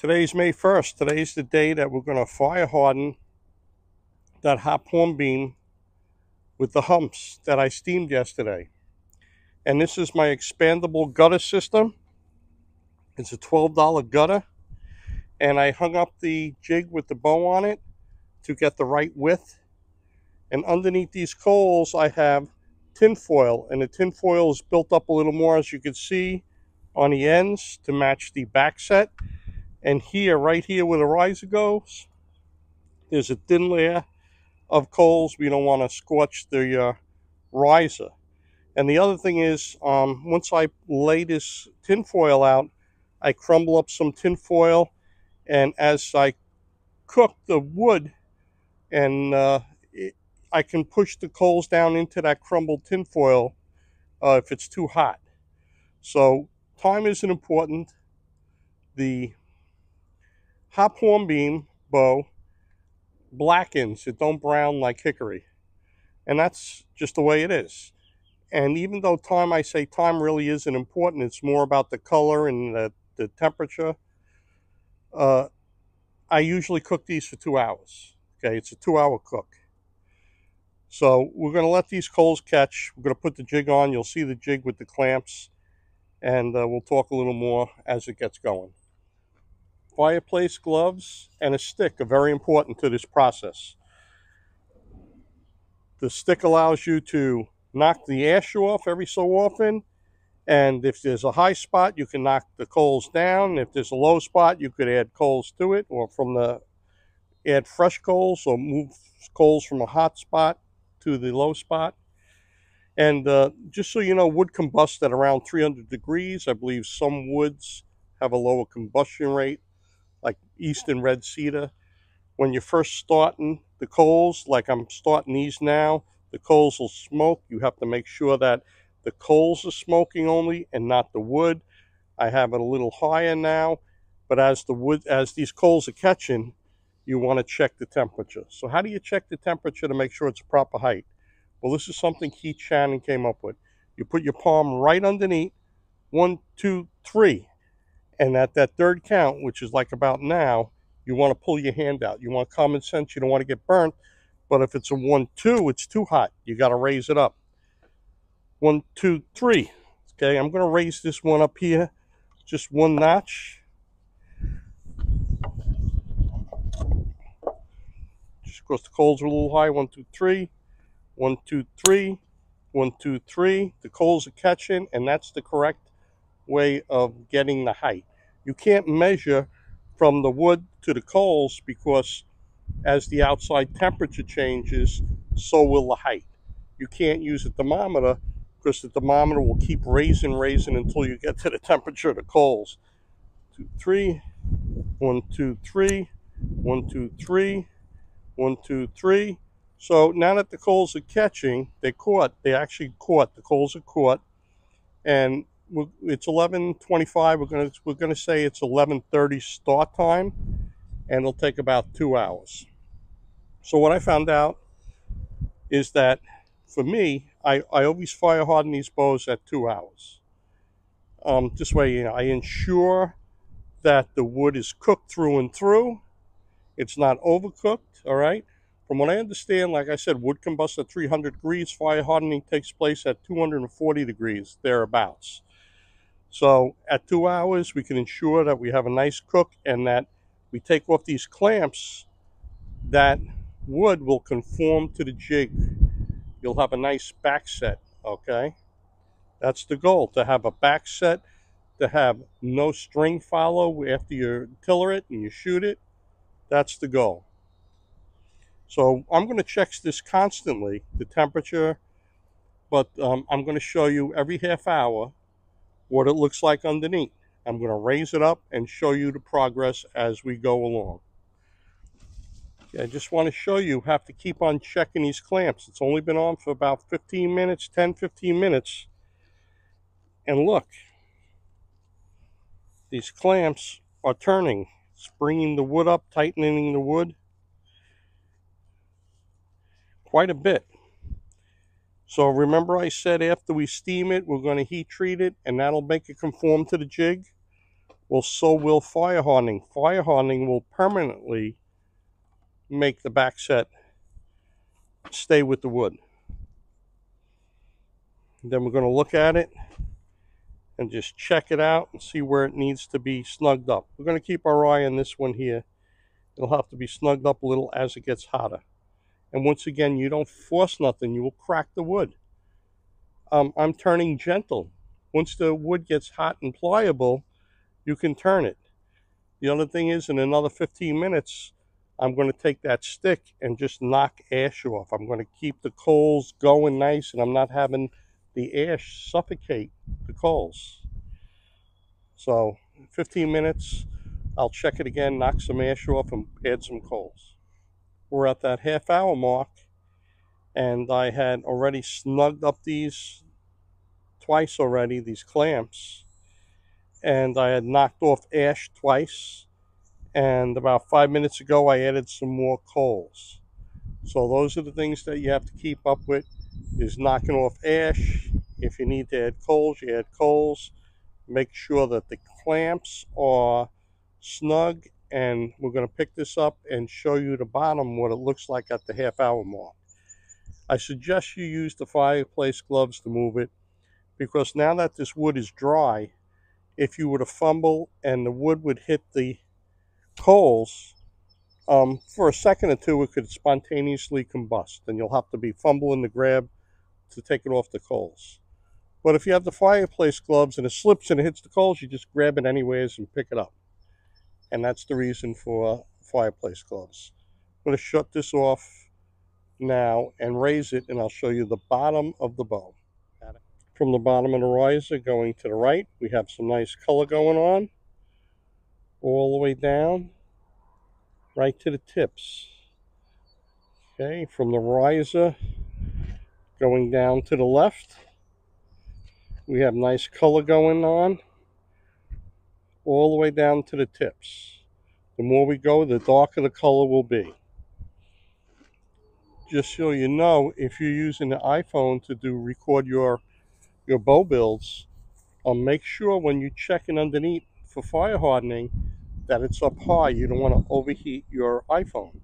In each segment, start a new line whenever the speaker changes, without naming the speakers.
Today's May 1st. Today's the day that we're going to fire harden that Hop Hornbeam with the humps that I steamed yesterday. And this is my expandable gutter system. It's a $12 gutter. And I hung up the jig with the bow on it to get the right width. And underneath these coals I have tin foil. And the tin foil is built up a little more, as you can see, on the ends to match the back set. And here, right here where the riser goes, there's a thin layer of coals. We don't want to scorch the riser. And the other thing is, once I lay this tin foil out, I crumble up some tin foil, and as I cook the wood, and I can push the coals down into that crumbled tin foil if it's too hot. So time isn't important. The Hop Hornbeam bow blackens, it don't brown like hickory, and that's just the way it is. And even though time, I say time really isn't important, it's more about the color and the temperature. I usually cook these for 2 hours. Okay, it's a 2-hour cook. So we're going to let these coals catch. We're going to put the jig on. You'll see the jig with the clamps, and we'll talk a little more as it gets going. Fireplace gloves and a stick are very important to this process. The stick allows you to knock the ash off every so often, and if there's a high spot you can knock the coals down. If there's a low spot you could add coals to it, or add fresh coals, or move coals from a hot spot to the low spot. And just so you know, wood combusts at around 300 degrees. I believe some woods have a lower combustion rate, like eastern red cedar. When you're first starting the coals, like I'm starting these now, the coals will smoke. You have to make sure that the coals are smoking only and not the wood. I have it a little higher now, but as these coals are catching, you want to check the temperature. So how do you check the temperature to make sure it's a proper height? Well, this is something Keith Shannon came up with. You put your palm right underneath, 1, 2, 3. And at that third count, which is like about now, you want to pull your hand out. You want common sense. You don't want to get burnt. But if it's a 1, 2, it's too hot. You got to raise it up. 1, 2, 3. Okay, I'm going to raise this one up here just 1 notch. Just because the coals are a little high. 1, 2, 3. 1, 2, 3. 1, 2, 3. The coals are catching, and that's the correct way of getting the height. You can't measure from the wood to the coals, because as the outside temperature changes, so will the height. You can't use a thermometer, because the thermometer will keep raising until you get to the temperature of the coals. 2, 3. 1, 2, 3. 1, 2, 3. 1, 2, 3. So now that the coals are catching, they actually caught. The coals are caught, and it's 11:25. We're gonna say it's 11:30 start time, and it'll take about 2 hours. So what I found out is that for me, I always fire harden these bows at 2 hours. This way, I ensure that the wood is cooked through and through. It's not overcooked. All right. From what I understand, like I said, wood combusts at 300 degrees. Fire hardening takes place at 240 degrees, thereabouts. So at 2 hours, we can ensure that we have a nice cook, and that we take off these clamps, that wood will conform to the jig. You'll have a nice back set, okay? That's the goal, to have a back set, to have no string follow after you tiller it and you shoot it. That's the goal. So I'm going to check this constantly, the temperature, but I'm going to show you every half hour what it looks like underneath. I'm going to raise it up and show you the progress as we go along. I just want to show you have to keep on checking these clamps. It's only been on for about 15 minutes, 10-15 minutes. And look, these clamps are turning, springing the wood up, tightening the wood quite a bit. So remember I said after we steam it, we're going to heat treat it, and that'll make it conform to the jig. Well, so will fire hardening. Fire hardening will permanently make the back set stay with the wood. Then we're going to look at it and just check it out and see where it needs to be snugged up. We're going to keep our eye on this one here. It'll have to be snugged up a little as it gets hotter. And once again, you don't force nothing. You will crack the wood. I'm turning gentle. Once the wood gets hot and pliable, you can turn it. The other thing is, in another 15 minutes, I'm going to take that stick and just knock ash off. I'm going to keep the coals going nice, and I'm not having the ash suffocate the coals. So 15 minutes, I'll check it again, knock some ash off, and add some coals. We're at that half-hour mark, and I had already snugged up these twice already, these clamps, and I had knocked off ash twice, and about 5 minutes ago I added some more coals. So those are the things that you have to keep up with, is knocking off ash. If you need to add coals, you add coals. Make sure that the clamps are snug, and we're going to pick this up and show you the bottom, what it looks like at the half-hour mark. I suggest you use the fireplace gloves to move it, because now that this wood is dry, if you were to fumble and the wood would hit the coals, for a second or two it could spontaneously combust, and you'll have to be fumbling to grab to take it off the coals. But if you have the fireplace gloves and it slips and it hits the coals, you just grab it anyways and pick it up. And that's the reason for fireplace gloves. I'm going to shut this off now and raise it, and I'll show you the bottom of the bow. From the bottom of the riser going to the right, we have some nice color going on, all the way down, right to the tips. Okay, from the riser going down to the left, we have nice color going on, all the way down to the tips. The more we go, the darker the color will be. Just so you know, if you're using the iPhone to record your bow builds, make sure when you're checking underneath for fire hardening that it's up high. You don't want to overheat your iPhone.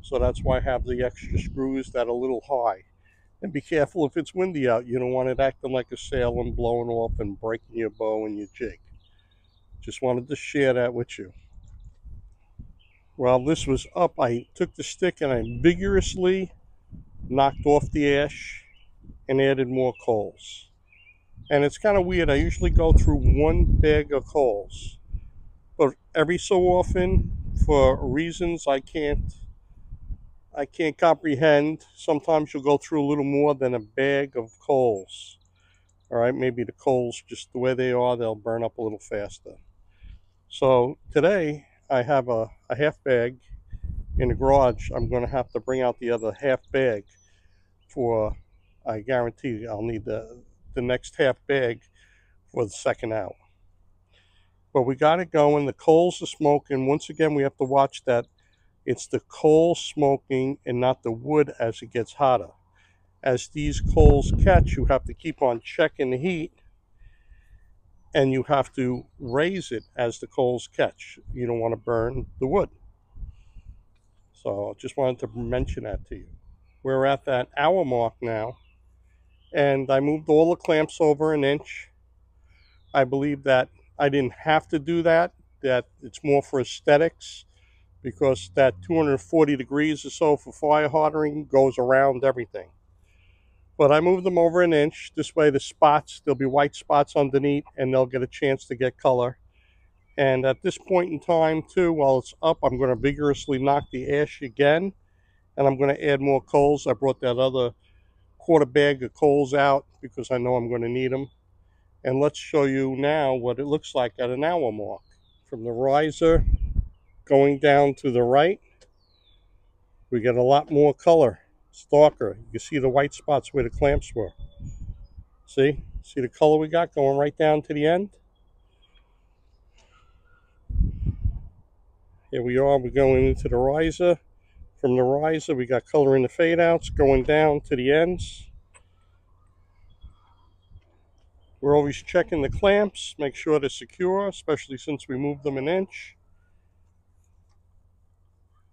So that's why I have the extra screws that are a little high. And be careful if it's windy out. You don't want it acting like a sail and blowing off and breaking your bow and your jig. Just wanted to share that with you. While this was up, I took the stick and I vigorously knocked off the ash and added more coals. And it's kind of weird. I usually go through one bag of coals, but every so often, for reasons I can't comprehend, sometimes you'll go through a little more than a bag of coals. All right, maybe the coals, just the way they are, they'll burn up a little faster. So today I have a half bag in the garage. I'm going to have to bring out the other half bag for, I guarantee I'll need the next half bag for the second hour. But we got it going. The coals are smoking. Once again, we have to watch that it's the coal smoking and not the wood as it gets hotter. As these coals catch, you have to keep on checking the heat, and you have to raise it as the coals catch. You don't want to burn the wood. So just wanted to mention that to you. We're at that hour mark now, and I moved all the clamps over an inch. I believe that I didn't have to do that, that it's more for aesthetics, because that 240 degrees or so for fire hardening goes around everything. But I moved them over an inch. This way the spots, there'll be white spots underneath, and they'll get a chance to get color. And at this point in time too, while it's up, I'm going to vigorously knock the ash again, and I'm going to add more coals. I brought that other quarter bag of coals out because I know I'm going to need them. And let's show you now what it looks like at an hour mark. From the riser going down to the right, we get a lot more color. It's darker. You can see the white spots where the clamps were. See the color we got going right down to the end? Here we are, we're going into the riser. From the riser, we got color in the fade outs going down to the ends. We're always checking the clamps, make sure they're secure, especially since we moved them an inch.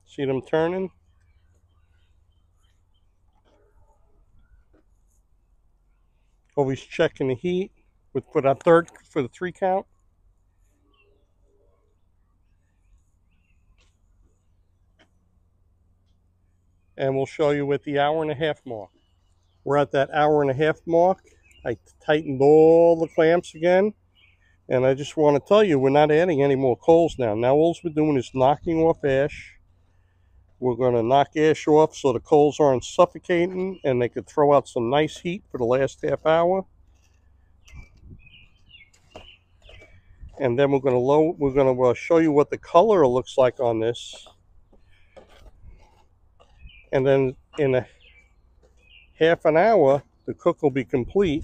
See them turning? Always checking the heat for the 3 count. And we'll show you at the 1.5 hour mark. We're at that 1.5 hour mark. I tightened all the clamps again. And I just want to tell you, we're not adding any more coals now. Now all we're doing is knocking off ash. We're going to knock ash off so the coals aren't suffocating and they could throw out some nice heat for the last half hour. And then we're going to show you what the color looks like on this. And then in a half an hour, the cook will be complete.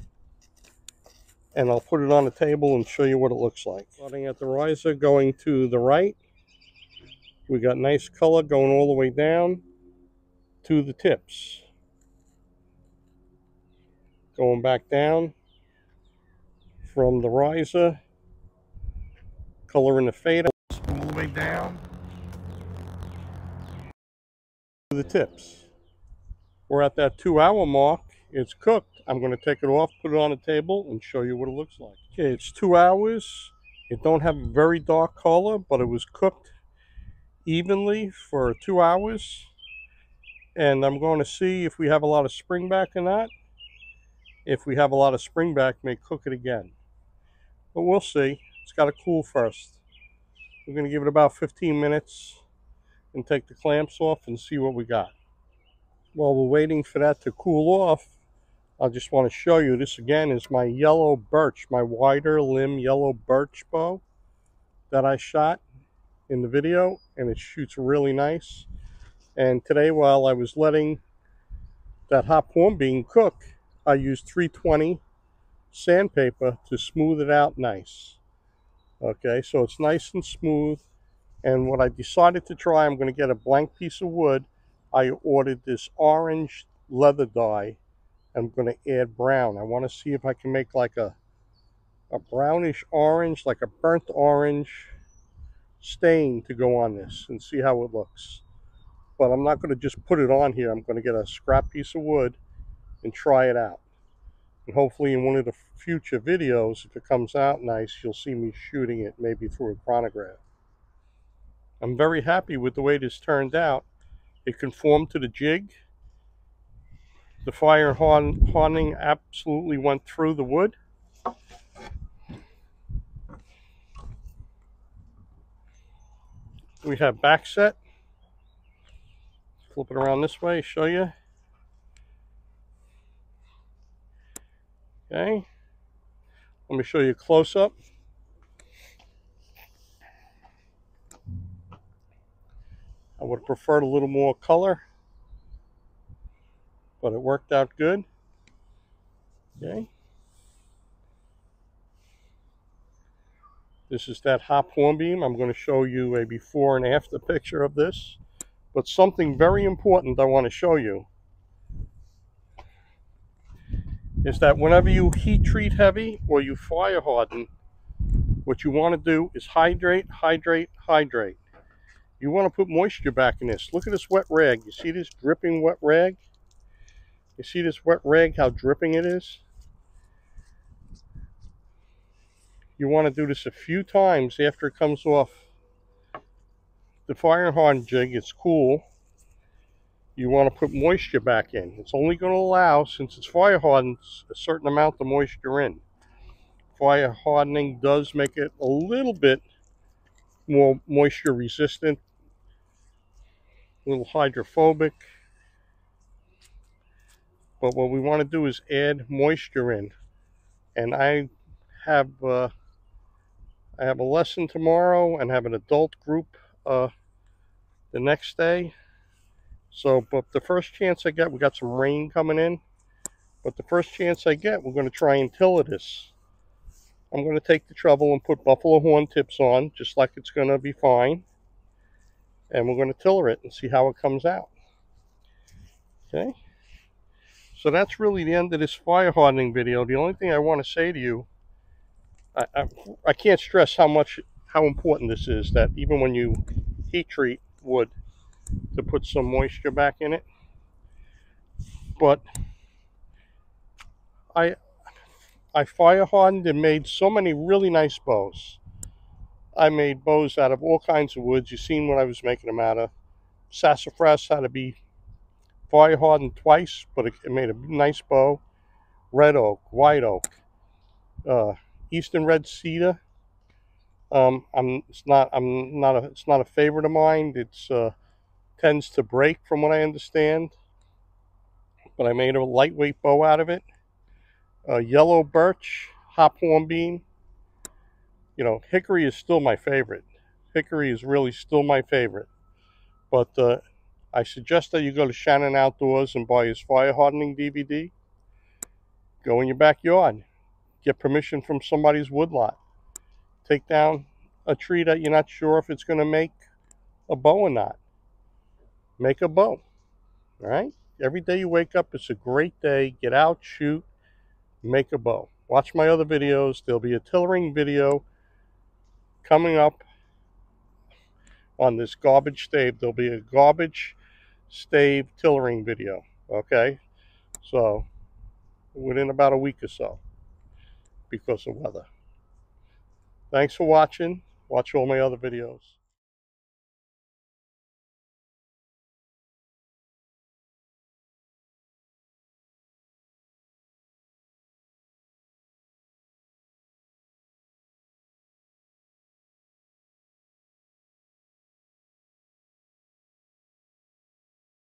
And I'll put it on the table and show you what it looks like. Starting at the riser, going to the right. We got nice color going all the way down to the tips. Going back down from the riser, color in the fade all the way down to the tips. We're at that 2 hour mark. It's cooked. I'm going to take it off, put it on the table, and show you what it looks like. Okay, it's 2 hours. It don't have a very dark color, but it was cooked evenly for 2 hours. And I'm going to see if we have a lot of springback or not. If we have a lot of springback, may cook it again. But we'll see. It's got to cool first. We're going to give it about 15 minutes and take the clamps off and see what we got. While we're waiting for that to cool off, I just want to show you, this again is my yellow birch, my wider limb yellow birch bow that I shot in the video, and it shoots really nice. And today, while I was letting that hop hornbeam cook, I used 320 sandpaper to smooth it out nice. Okay, so it's nice and smooth. And what I decided to try, I'm going to get a blank piece of wood. I ordered this orange leather dye. I'm going to add brown. I want to see if I can make like a brownish orange, like a burnt orange stain to go on this and see how it looks. But I'm not going to just put it on here. I'm going to get a scrap piece of wood and try it out. And hopefully in one of the future videos, if it comes out nice, you'll see me shooting it maybe through a chronograph. I'm very happy with the way this turned out. It conformed to the jig. The fire hardening absolutely went through the wood. We have back set. Flip it around this way, show you. Okay. Let me show you a close-up. I would have preferred a little more color, but it worked out good. Okay. This is that hop hornbeam. I'm going to show you a before and after picture of this. But something very important I want to show you is that whenever you heat treat heavy or you fire harden, what you want to do is hydrate, hydrate, hydrate. You want to put moisture back in this. Look at this wet rag. You see this dripping wet rag? You see this wet rag, how dripping it is? You want to do this a few times after it comes off the fire hardened jig. It's cool. You want to put moisture back in. It's only going to allow, since it's fire hardened, a certain amount of moisture in. Fire hardening does make it a little bit more moisture resistant, a little hydrophobic. But what we want to do is add moisture in. And I have a lesson tomorrow and have an adult group the next day. So, but the first chance I get, we got some rain coming in. But the first chance I get, we're going to try and tiller this. I'm going to take the trouble and put buffalo horn tips on, just like it's going to be fine. And we're going to tiller it and see how it comes out. Okay. So that's really the end of this fire hardening video. The only thing I want to say to you I can't stress how important this is, that even when you heat treat wood, to put some moisture back in it. But I fire hardened and made so many really nice bows. I made bows out of all kinds of woods. You've seen what I was making them out of. Sassafras had to be fire hardened twice, but it made a nice bow. Red oak, white oak, eastern red cedar. It's not a favorite of mine. It's tends to break from what I understand, but I made a lightweight bow out of it. Yellow birch, hop hornbeam. You know, hickory is still my favorite. Hickory is really still my favorite. But I suggest that you go to Shannon Outdoors and buy his fire hardening DVD. Go in your backyard. Get permission from somebody's woodlot. Take down a tree that you're not sure if it's going to make a bow or not. Make a bow. All right? Every day you wake up, it's a great day. Get out, shoot, make a bow. Watch my other videos. There'll be a tillering video coming up on this garbage stave. There'll be a garbage stave tillering video. Okay? So, within about a week or so, because of weather. Thanks for watching. Watch all my other videos.